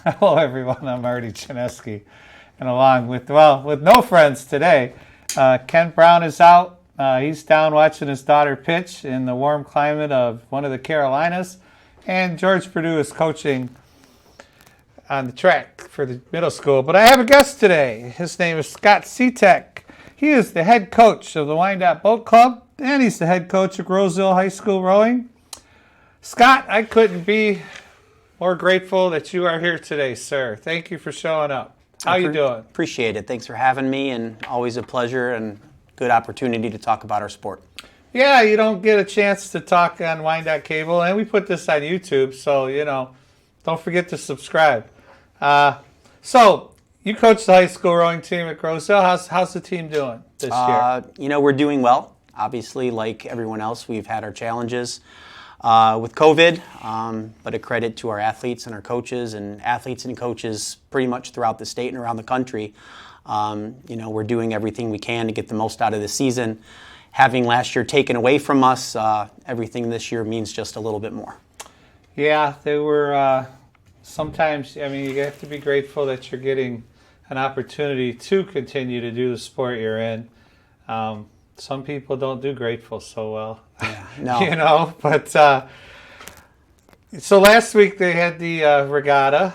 Hello, everyone. I'm Marty Janeski, and along with no friends today, Ken Brown is out. He's down watching his daughter pitch in the warm climate of one of the Carolinas, and George Perdue is coaching on the track for the middle school. But I have a guest today. His name is Scott Sitek. He is the head coach of the Wyandotte Boat Club, and he's the head coach of Roseville High School Rowing. Scott, I couldn't be more grateful that you are here today, sir. Thank you for showing up. How you doing? Appreciate it. Thanks for having me, and always a pleasure and good opportunity to talk about our sport. Yeah, you don't get a chance to talk on Wyandotte Cable, and we put this on YouTube, so, don't forget to subscribe. So, you coach the high school rowing team at Roseville. How's the team doing this year? We're doing well. Obviously, like everyone else, we've had our challenges with COVID, but a credit to our athletes and our coaches, and athletes and coaches pretty much throughout the state and around the country. We're doing everything we can to get the most out of the season. Having last year taken away from us, everything this year means just a little bit more. Yeah, they were sometimes, you have to be grateful that you're getting an opportunity to continue to do the sport you're in. Some people don't do grateful so well. Yeah, no. But so last week they had the regatta,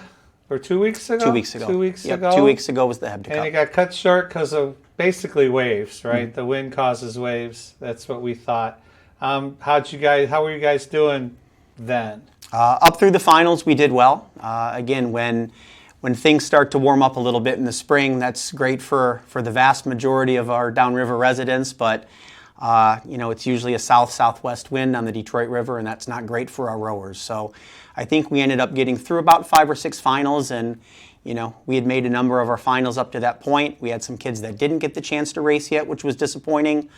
or 2 weeks ago? 2 weeks ago. 2 weeks yep, ago. 2 weeks ago was the Hebda Cup. And it got cut short because of basically waves, right? Mm-hmm. The wind causes waves. That's what we thought. How were you guys doing then? Up through the finals, we did well. Again, when things start to warm up a little bit in the spring, that's great for the vast majority of our downriver residents, but it's usually a south-southwest wind on the Detroit River, and that's not great for our rowers. So I think we ended up getting through about 5 or 6 finals, and we had made a number of our finals up to that point. We had some kids that didn't get the chance to race yet, which was disappointing,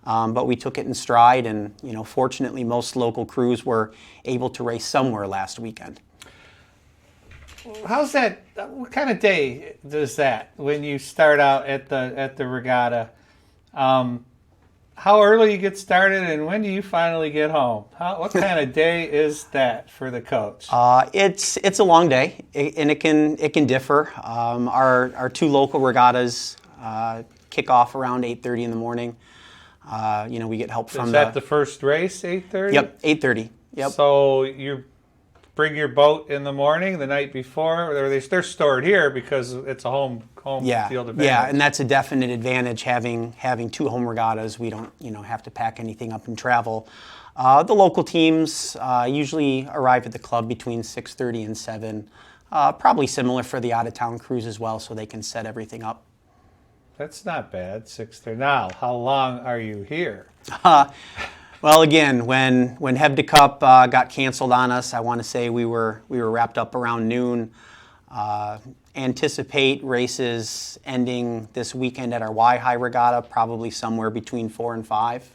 but we took it in stride, and fortunately most local crews were able to race somewhere last weekend. How's that? What kind of day is that when you start out at the regatta? How early you get started, and when do you finally get home? What kind of day is that for the coach? It's a long day, and it can differ. Our 2 local regattas kick off around 8:30 in the morning. We get help from. Is that the first race, 8:30? Yep, 8:30. Yep. So you bring your boat in the morning, the night before, or they're stored here because it's a home field advantage. Yeah, and that's a definite advantage having 2 home regattas. We don't have to pack anything up and travel. The local teams usually arrive at the club between 6:30 and 7. Probably similar for the out-of-town crews as well, so they can set everything up. That's not bad, 6:30. Now, how long are you here? Well, again, when Hebda Cup got canceled on us, I want to say we were wrapped up around noon. Anticipate races ending this weekend at our Y-High Regatta, probably somewhere between 4 and 5.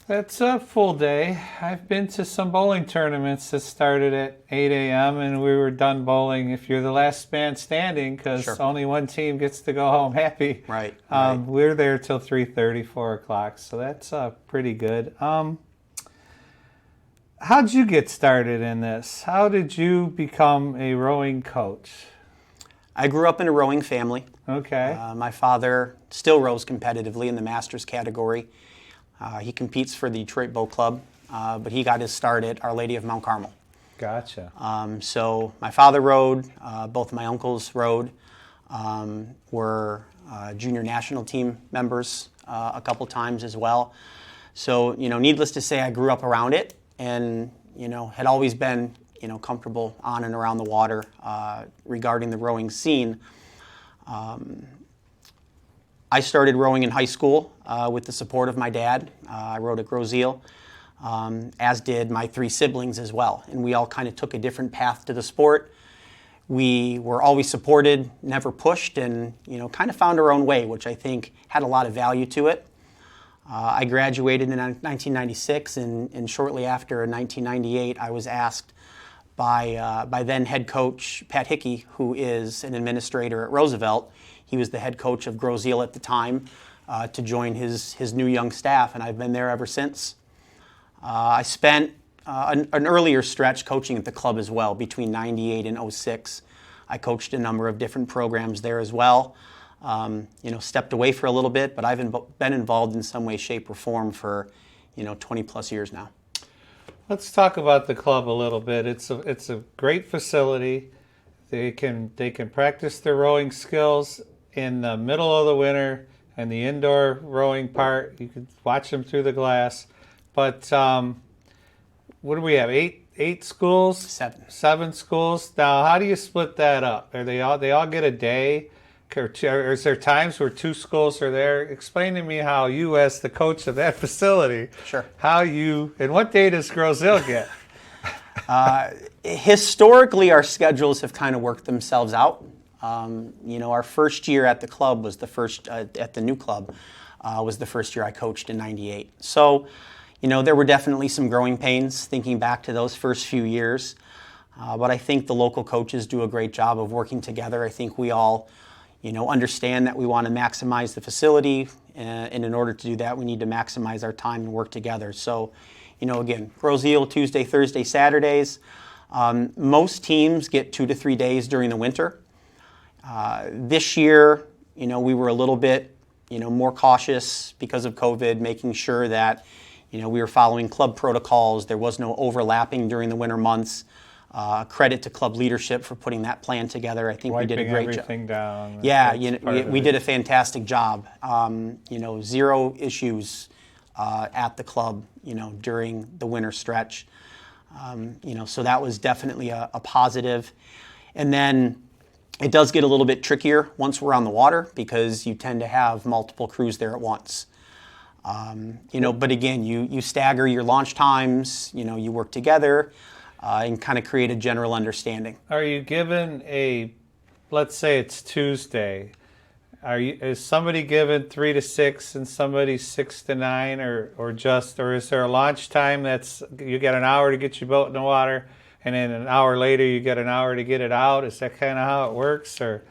That's a full day. I've been to some bowling tournaments that started at 8 a.m. and we were done bowling if you're the last man standing, because Sure. only one team gets to go home happy. Right. We're there till 3:30, 4 o'clock, so that's pretty good. How'd you get started in this? How did you become a rowing coach? I grew up in a rowing family. Okay. My father still rows competitively in the Masters category. He competes for the Detroit Boat Club, but he got his start at Our Lady of Mount Carmel. Gotcha. So my father rowed, both my uncles rowed, were junior national team members a couple times as well. So, needless to say, I grew up around it and, had always been, comfortable on and around the water regarding the rowing scene. I started rowing in high school with the support of my dad. I rowed at Roseville, as did my 3 siblings as well. And we all kind of took a different path to the sport. We were always supported, never pushed, and kind of found our own way, which I think had a lot of value to it. I graduated in 1996, and shortly after, in 1998, I was asked by then head coach Pat Hickey, who is an administrator at Roosevelt. He was the head coach of Roseville at the time, to join his new young staff, and I've been there ever since. I spent an earlier stretch coaching at the club as well, between 98 and '06. I coached a number of different programs there as well. Stepped away for a little bit, but I've been involved in some way, shape, or form for 20 plus years now. Let's talk about the club a little bit. It's a great facility. They can practice their rowing skills in the middle of the winter and the indoor rowing part. You can watch them through the glass. But what do we have? Eight schools? Seven schools. Now, how do you split that up? Are they all get a day? Or is there times where two schools are there? Explain to me how you, as the coach of that facility, sure, and what day does Groseal get? Historically, our schedules have kind of worked themselves out. Our first year at the club was at the new club was the first year I coached in '98. So, there were definitely some growing pains thinking back to those first few years. But I think the local coaches do a great job of working together. I think we all understand that we want to maximize the facility, and in order to do that, we need to maximize our time and work together. So, again, Groseal Tuesday, Thursday, Saturdays. Most teams get 2 to 3 days during the winter. This year, we were a little bit, more cautious because of COVID, making sure that, we were following club protocols. There was no overlapping during the winter months. Credit to club leadership for putting that plan together. I think we did a great job. Everything down. Yeah, we did a fantastic job. Zero issues at the club, during the winter stretch. So that was definitely a positive. And then it does get a little bit trickier once we're on the water because you tend to have multiple crews there at once. But again, you stagger your launch times, you work together. And kind of create a general understanding. Are you given let's say it's Tuesday, is somebody given 3 to 6 and somebody 6 to 9, or is there a launch time that's you get an hour to get your boat in the water, and then an hour later you get an hour to get it out? Is that kind of how it works, or?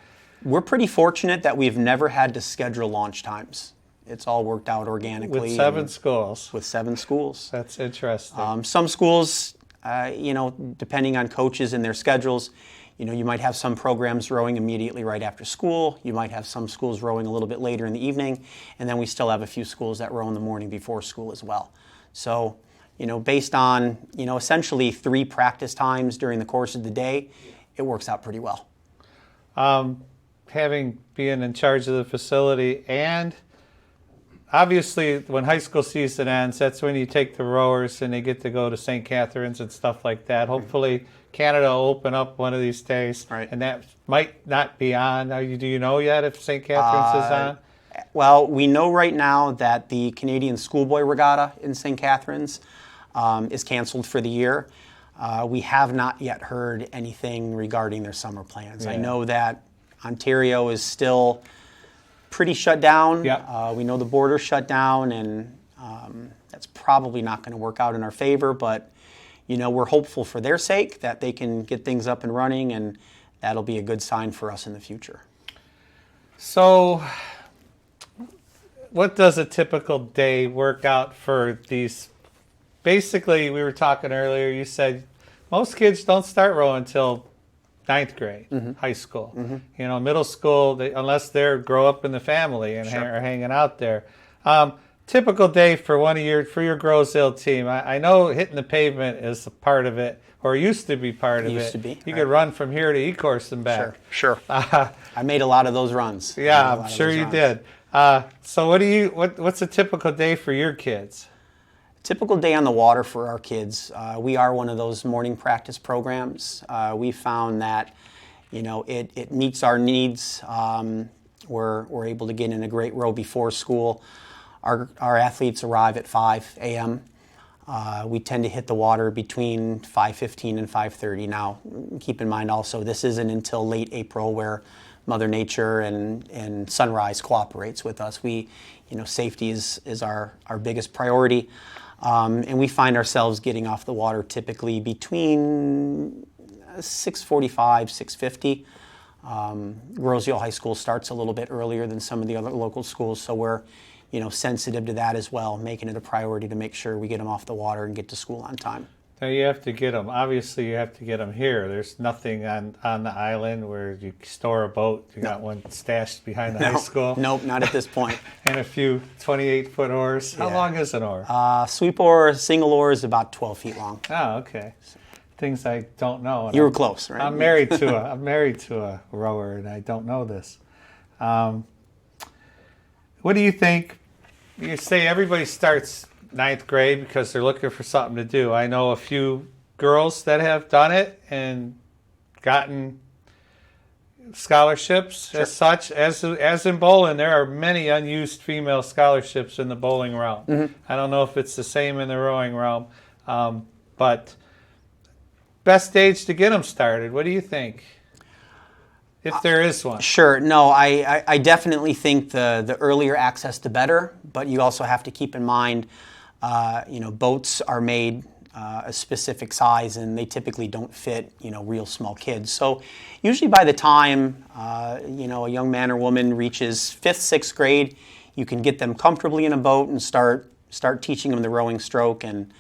We're pretty fortunate that we've never had to schedule launch times. It's all worked out organically. With 7 schools. With 7 schools. That's interesting. Some schools, depending on coaches and their schedules, you might have some programs rowing immediately right after school. You might have some schools rowing a little bit later in the evening. And then we still have a few schools that row in the morning before school as well. So, based on, essentially 3 practice times during the course of the day, it works out pretty well. Being in charge of the facility, and obviously when high school season ends, that's when you take the rowers and they get to go to St. Catharines and stuff like that. Hopefully Canada will open up one of these days, right, and that might not be on. Do you know yet if St. Catharines is on? Well, we know right now that the Canadian Schoolboy Regatta in St. Catharines is canceled for the year. We have not yet heard anything regarding their summer plans. Yeah. I know that Ontario is still pretty shut down. Yep. We know the border's shut down, and that's probably not going to work out in our favor, but we're hopeful for their sake that they can get things up and running, and that'll be a good sign for us in the future. So what does a typical day work out for these? Basically, we were talking earlier, you said most kids don't start rowing until 9th grade, high school. Middle school, unless they grow up in the family and are hanging out there. Typical day for your Groseal team. I know hitting the pavement is a part of it, or used to be part of it. Used to be. You could run from here to E-course and back. Sure. I made a lot of those runs. Yeah, I'm sure you did. So what's a typical day for your kids? Typical day on the water for our kids. We are one of those morning practice programs. We found that, it meets our needs. We're able to get in a great row before school. Our athletes arrive at 5 a.m. We tend to hit the water between 5:15 and 5:30. Now, keep in mind also, this isn't until late April where Mother Nature and sunrise cooperates with us. Safety is our biggest priority. And we find ourselves getting off the water typically between 6:45, 6:50. Groseal High School starts a little bit earlier than some of the other local schools, so we're sensitive to that as well, making it a priority to make sure we get them off the water and get to school on time. Now you have to get them. Obviously, you have to get them here. There's nothing on the island where you store a boat. You got one stashed behind the high school. Nope, not at this point. And a few 28-foot oars. How Yeah. long is an oar? Sweep oar, single oar is about 12 feet long. Oh, okay. Things I don't know. And You were close, right? I'm married to a rower, and I don't know this. What do you think? You say everybody starts ninth grade because they're looking for something to do. I know a few girls that have done it and gotten scholarships as such. As in bowling, there are many unused female scholarships in the bowling realm. Mm-hmm. I don't know if it's the same in the rowing realm, but best age to get them started. What do you think? If there is one. Sure. No, I definitely think the earlier access, the better. But you also have to keep in mind, boats are made a specific size, and they typically don't fit, real small kids. So usually by the time, a young man or woman reaches 5th, 6th grade, you can get them comfortably in a boat and start teaching them the rowing stroke. And,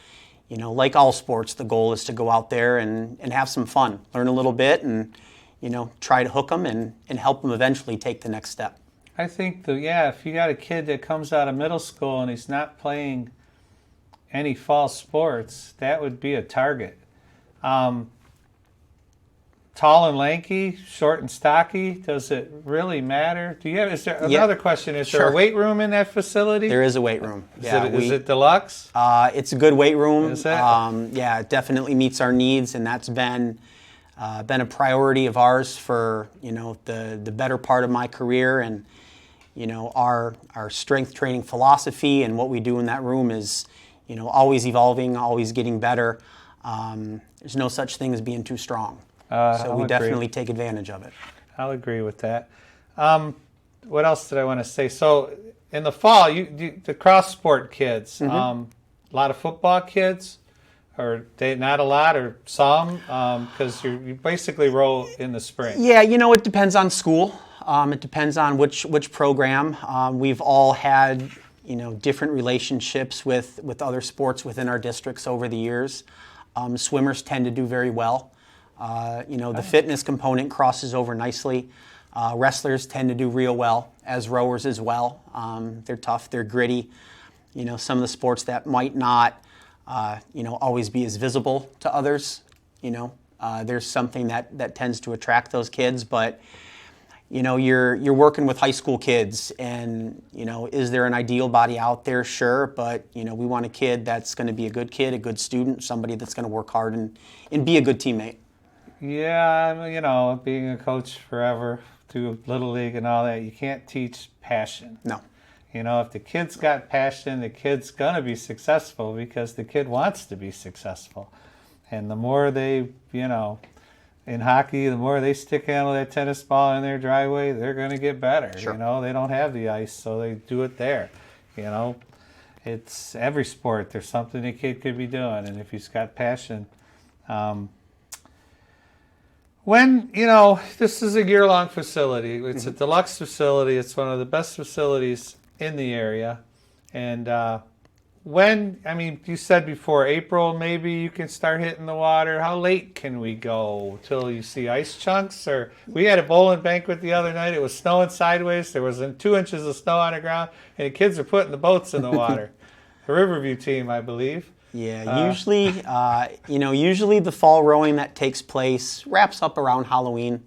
like all sports, the goal is to go out there and have some fun, learn a little bit, and try to hook them and help them eventually take the next step. I think, if you got a kid that comes out of middle school and he's not playing any fall sports, that would be a target. Tall and lanky, short and stocky, does it really matter? Is there another question? Is there a weight room in that facility? There is a weight room. Is it deluxe? It's a good weight room. Is it? It definitely meets our needs, and that's been a priority of ours for the better part of my career. And our strength training philosophy and what we do in that room is always evolving, always getting better. There's no such thing as being too strong. So we definitely take advantage of it. I'll agree with that. What else did I want to say? So in the fall, the cross sport kids, a lot of football kids, or not a lot, or some, because you basically row in the spring. Yeah, it depends on school. It depends on which program. We've all had different relationships with other sports within our districts over the years. Swimmers tend to do very well. The fitness component crosses over nicely. Wrestlers tend to do real well, as rowers as well. They're tough, they're gritty. Some of the sports that might not, always be as visible to others. There's something that tends to attract those kids, but you're working with high school kids, and is there an ideal body out there? Sure, but we want a kid that's going to be a good kid, a good student, somebody that's going to work hard and be a good teammate. Yeah, being a coach forever through Little League and all that, you can't teach passion. No. If the kid's got passion, the kid's going to be successful because the kid wants to be successful. And the more they, in hockey, the more they stick handle that tennis ball in their driveway, they're going to get better. Sure. They don't have the ice, so they do it there. It's every sport. There's something a kid could be doing, and if he's got passion. This is a year-long facility. It's a deluxe facility. It's one of the best facilities in the area. And you said before April, maybe you can start hitting the water. How late can we go till you see ice chunks? Or we had a bowling banquet the other night. It was snowing sideways. There was 2 inches of snow on the ground, and the kids are putting the boats in the water. The Riverview team, I believe. Yeah, usually the fall rowing that takes place wraps up around Halloween.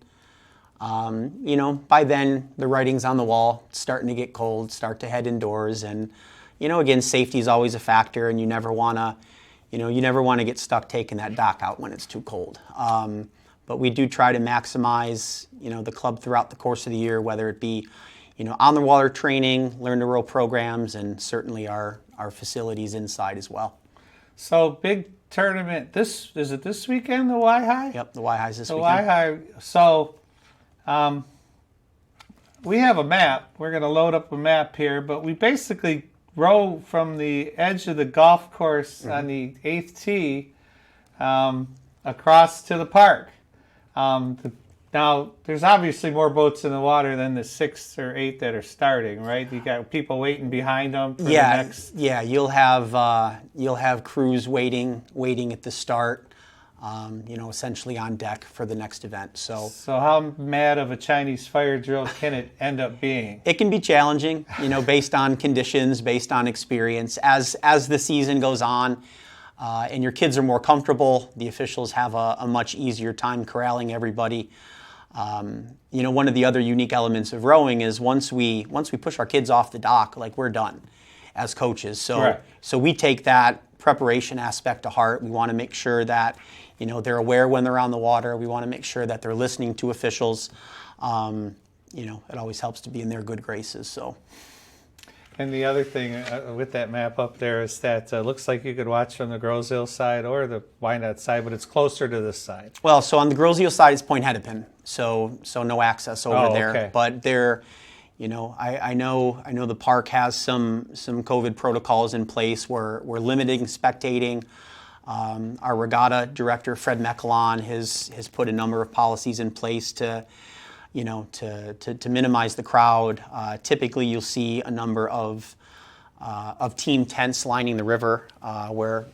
By then the writing's on the wall. It's starting to get cold. Start to head indoors, and again, safety is always a factor, and you never want to get stuck taking that dock out when it's too cold. But we do try to maximize the club throughout the course of the year, whether it be on the water training, learn to row programs, and certainly our facilities inside as well. So big tournament. Is it this weekend, the Y-High? Yep, the Y-High's this weekend. The Y-High. So we have a map. We're going to load up a map here, but we basically row from the edge of the golf course on the 8th tee across to the park. The Now, there's obviously more boats in the water than the 6 or 8 that are starting, right? You got people waiting behind them for the next. Yeah, you'll have crews waiting at the start, essentially on deck for the next event. So how mad of a Chinese fire drill can it end up being? it can be challenging, based on conditions, based on experience. As the season goes on, and your kids are more comfortable, the officials have a much easier time corralling everybody. One of the other unique elements of rowing is once we push our kids off the dock, like, we're done as coaches. So Right. so we take that preparation aspect to heart. We want to make sure that they're aware when they're on the water. We want to make sure that they're listening to officials. It always helps to be in their good graces. So. And the other thing with that map up there is that looks like you could watch from the Groseal side or the Wyandotte side, but it's closer to this side. Well, so on the Groseal side, it's Point Hennepin, so no access over there. Okay. But there, I know the park has some COVID protocols in place. We're limiting spectating. Our regatta director, Fred Meckelon, has put a number of policies in place to minimize the crowd. Typically, you'll see a number of team tents lining the river where,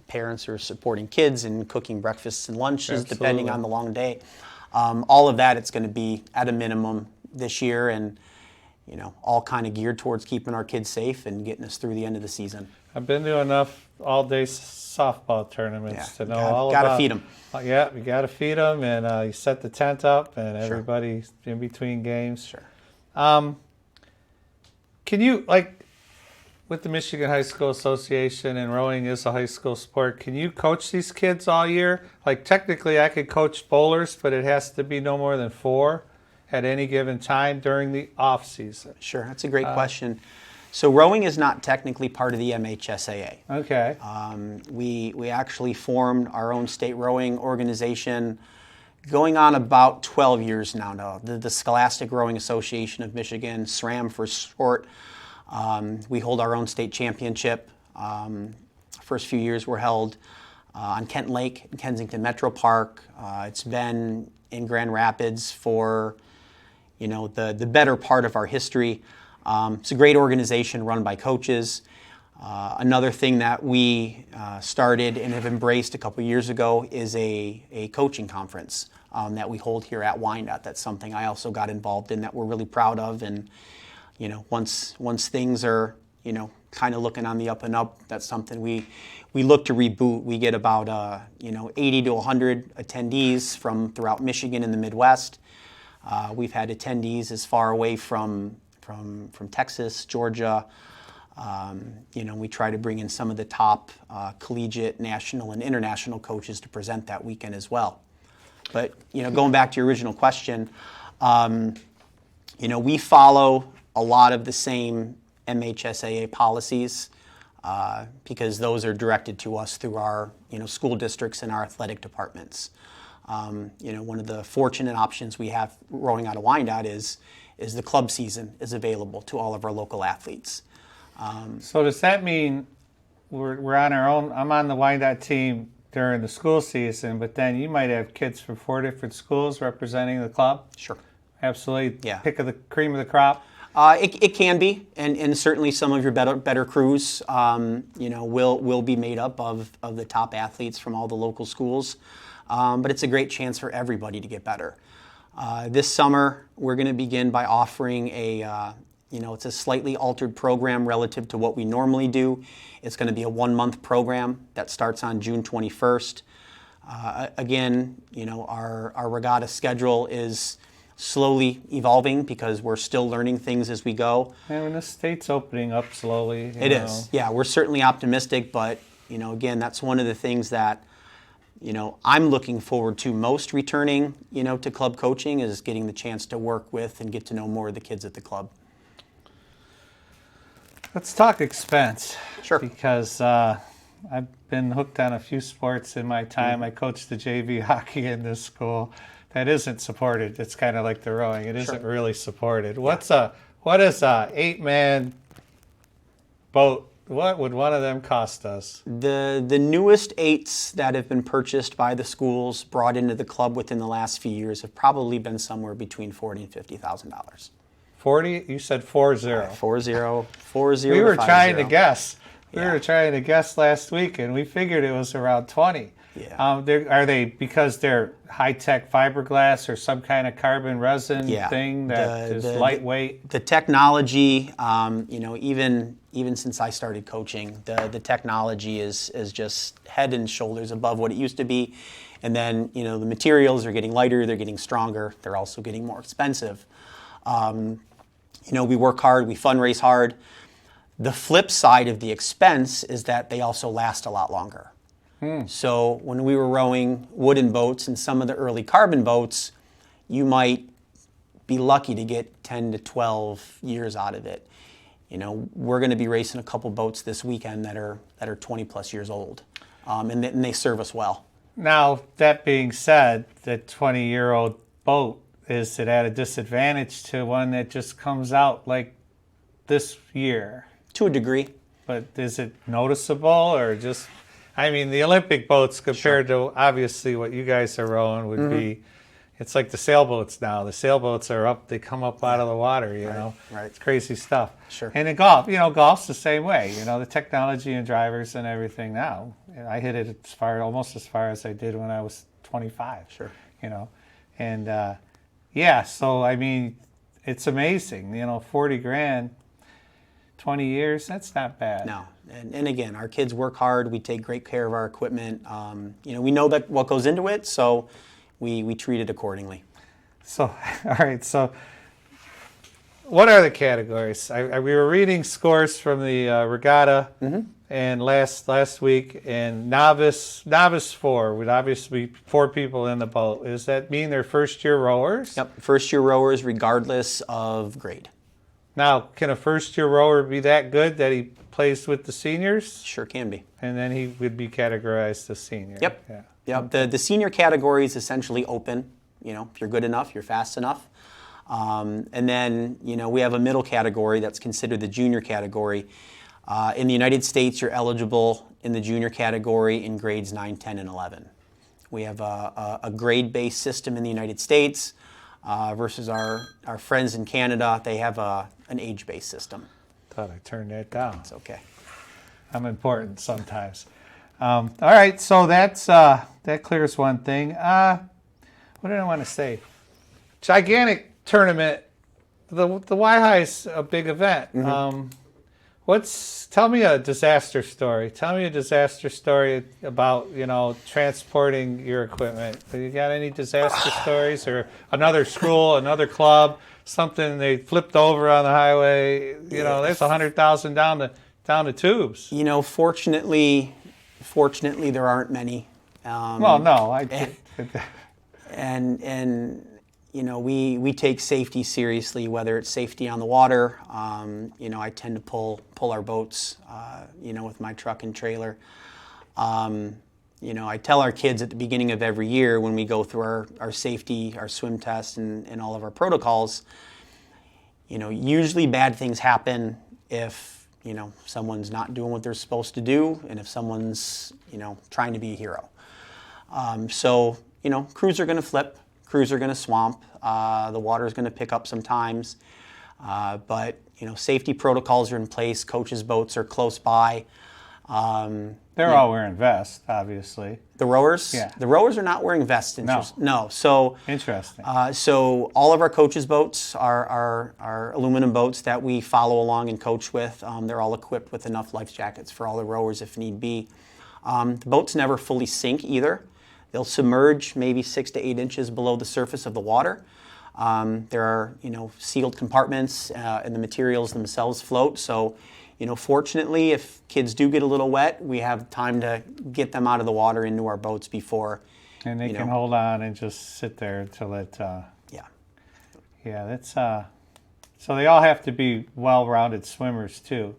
parents are supporting kids and cooking breakfasts and lunches, depending on the long day. All of that, it's going to be at a minimum this year, and, all kind of geared towards keeping our kids safe and getting us through the end of the season. I've been to enough all-day softball tournaments to know all gotta about. feed them. Yeah, you got to feed them, and you set the tent up, and everybody's in between games. Sure. Can you, with the Michigan High School Association, and rowing is a high school sport, can you coach these kids all year? Technically, I could coach bowlers, but it has to be no more than 4 at any given time during the off season. Sure, that's a great question. So rowing is not technically part of the MHSAA. Okay. We actually formed our own state rowing organization going on about 12 years now. The Scholastic Rowing Association of Michigan, SRAM for short. We hold our own state championship. First few years were held on Kent Lake in Kensington Metro Park. It's been in Grand Rapids for the better part of our history. It's a great organization run by coaches. Another thing that we started and have embraced a couple years ago is a coaching conference that we hold here at Wyandotte. That's something I also got involved in that we're really proud of. And once things are kind of looking on the up and up, that's something we look to reboot. We get about 80 to 100 attendees from throughout Michigan and the Midwest. We've had attendees as far away from Texas, Georgia. We try to bring in some of the top collegiate, national, and international coaches to present that weekend as well. But going back to your original question, we follow a lot of the same MHSAA policies because those are directed to us through our school districts and our athletic departments. One of the fortunate options we have rowing out of Wyandotte is the club season is available to all of our local athletes. So does that mean we're on our own? I'm on the Wyandotte team during the school season, but then you might have kids from 4 different schools representing the club? Sure. Absolutely. Yeah. Pick of the cream of the crop? It can be, and certainly some of your better crews, will be made up of the top athletes from all the local schools. But it's a great chance for everybody to get better. This summer, we're going to begin by offering it's a slightly altered program relative to what we normally do. It's going to be a 1-month program that starts on June 21st. Again, our regatta schedule is slowly evolving because we're still learning things as we go. And the state's opening up slowly. It is. Yeah, we're certainly optimistic, but again, that's one of the things that I'm looking forward to most returning, to club coaching is getting the chance to work with and get to know more of the kids at the club. Let's talk expense. Sure. Because I've been hooked on a few sports in my time. Mm-hmm. I coached the JV hockey in this school. That isn't supported. It's kind of like the rowing. It isn't really supported. What is a 8-man boat what would one of them cost us? The newest 8s that have been purchased by the schools, brought into the club within the last few years, have probably been somewhere between $40,000 and $50,000. 40? You said 40. 40. We were trying to 50. guess. We Yeah. were trying to guess last week, and we figured it was around 20. Yeah. Are they because they're high-tech fiberglass or some kind of carbon resin thing that is lightweight? The technology, even since I started coaching, the technology is just head and shoulders above what it used to be. And then, the materials are getting lighter, they're getting stronger, they're also getting more expensive. We work hard, we fundraise hard. The flip side of the expense is that they also last a lot longer. So when we were rowing wooden boats and some of the early carbon boats, you might be lucky to get 10 to 12 years out of it. We're going to be racing a couple boats this weekend that are 20 plus years old, and they serve us well. Now, that being said, the 20-year-old boat, is it at a disadvantage to one that just comes out like this year? To a degree. But is it noticeable or just... the Olympic boats compared to obviously what you guys are rowing would be, it's like the sailboats now. The sailboats are up, they come up out of the water, you know. Right. It's crazy stuff. Sure. And in golf, golf's the same way. The technology and drivers and everything now. I hit it almost as far as I did when I was 25. Sure. And so it's amazing. 40 grand, 20 years, that's not bad. No. And again, our kids work hard. We take great care of our equipment. We know that what goes into it, so we treat it accordingly. So, all right. So, what are the categories? We were reading scores from the regatta and last week, and novice 4 would obviously be 4 people in the boat. Does that mean they're first-year rowers? Yep, first-year rowers regardless of grade. Now, can a first-year rower be that good that he plays with the seniors? Sure can be. And then he would be categorized as senior. Yep. Yeah. Yep. The senior category is essentially open. If you're good enough, you're fast enough. And then, we have a middle category that's considered the junior category. In the United States, you're eligible in the junior category in grades 9, 10, and 11. We have a grade-based system in the United States versus our friends in Canada. They have an age-based system. Thought I turned that down. It's okay. I'm important sometimes. All right, so that clears one thing. What did I want to say? Gigantic tournament. The Y-High's a big event. Tell me a disaster story. Tell me a disaster story about transporting your equipment. You got any disaster stories, or another school, another club, something they flipped over on the highway? There's 100,000 down the tubes. Fortunately, there aren't many. Well, no, And we take safety seriously, whether it's safety on the water. I tend to pull our boats, with my truck and trailer. I tell our kids at the beginning of every year when we go through our safety, our swim test, and all of our protocols, usually bad things happen if, someone's not doing what they're supposed to do, and if someone's, trying to be a hero. Crews are going to flip. Crews are going to swamp. The water is going to pick up sometimes. But safety protocols are in place. Coaches' boats are close by. They're all wearing vests, obviously. The rowers? Yeah. The rowers are not wearing vests. No. So interesting. So all of our coaches' boats are aluminum boats that we follow along and coach with. They're all equipped with enough life jackets for all the rowers if need be. The boats never fully sink either. They'll submerge maybe 6 to 8 inches below the surface of the water. There are, sealed compartments, and the materials themselves float. So, fortunately, if kids do get a little wet, we have time to get them out of the water into our boats before. And they can hold on and just sit there until it. Yeah. Yeah, that's. So they all have to be well-rounded swimmers too.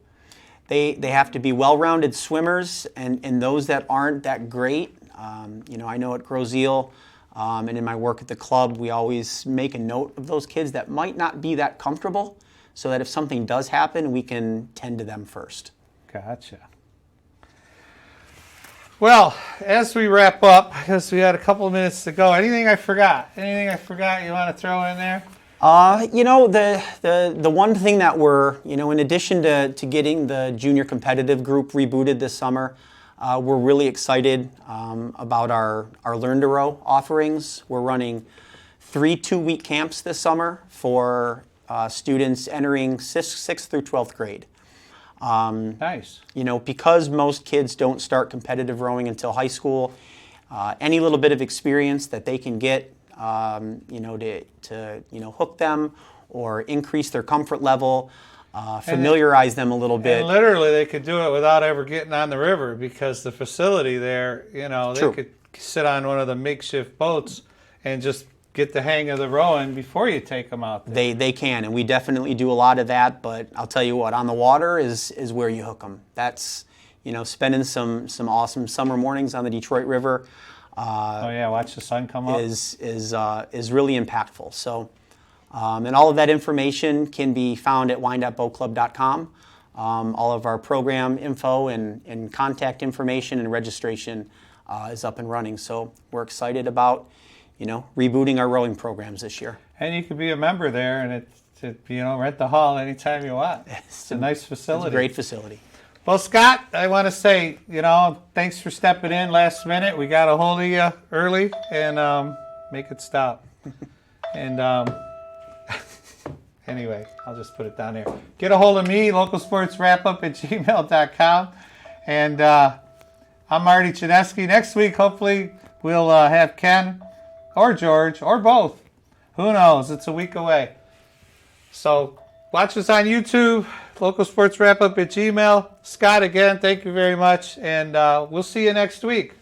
They have to be well-rounded swimmers, and those that aren't that great. I know at Grozeal and in my work at the club, we always make a note of those kids that might not be that comfortable, so that if something does happen, we can tend to them first. Gotcha. Well, as we wrap up, because we had a couple of minutes to go, anything I forgot? Anything I forgot you want to throw in there? The one thing that we're, in addition to getting the junior competitive group rebooted this summer, we're really excited about our Learn to Row offerings. We're running 3 2-week camps this summer for students entering 6th through 12th grade. Nice. Because most kids don't start competitive rowing until high school, any little bit of experience that they can get, to hook them or increase their comfort level, familiarize them a little bit. And literally, they could do it without ever getting on the river because the facility there, they True. could sit on one of the makeshift boats and just get the hang of the rowing before you take them out there. They can, and we definitely do a lot of that. But I'll tell you what, on the water is where you hook them. That's spending some awesome summer mornings on the Detroit River. Oh yeah, watch the sun come up. Is really impactful. So, and all of that information can be found at wyandotteboatclub.com. All of our program info and contact information and registration is up and running. So we're excited about rebooting our rowing programs this year. And you could be a member there and rent the hall anytime you want. It's a nice facility. It's a great facility. Well, Scott, I want to say, thanks for stepping in last minute. We got a hold of you early and make it stop. And anyway, I'll just put it down there. Get a hold of me, localsportswrapup@gmail.com. And I'm Marty Janeski. Next week, hopefully, we'll have Ken or George or both. Who knows? It's a week away. So watch us on YouTube, localsportswrapup@gmail. Scott, again, thank you very much. And we'll see you next week.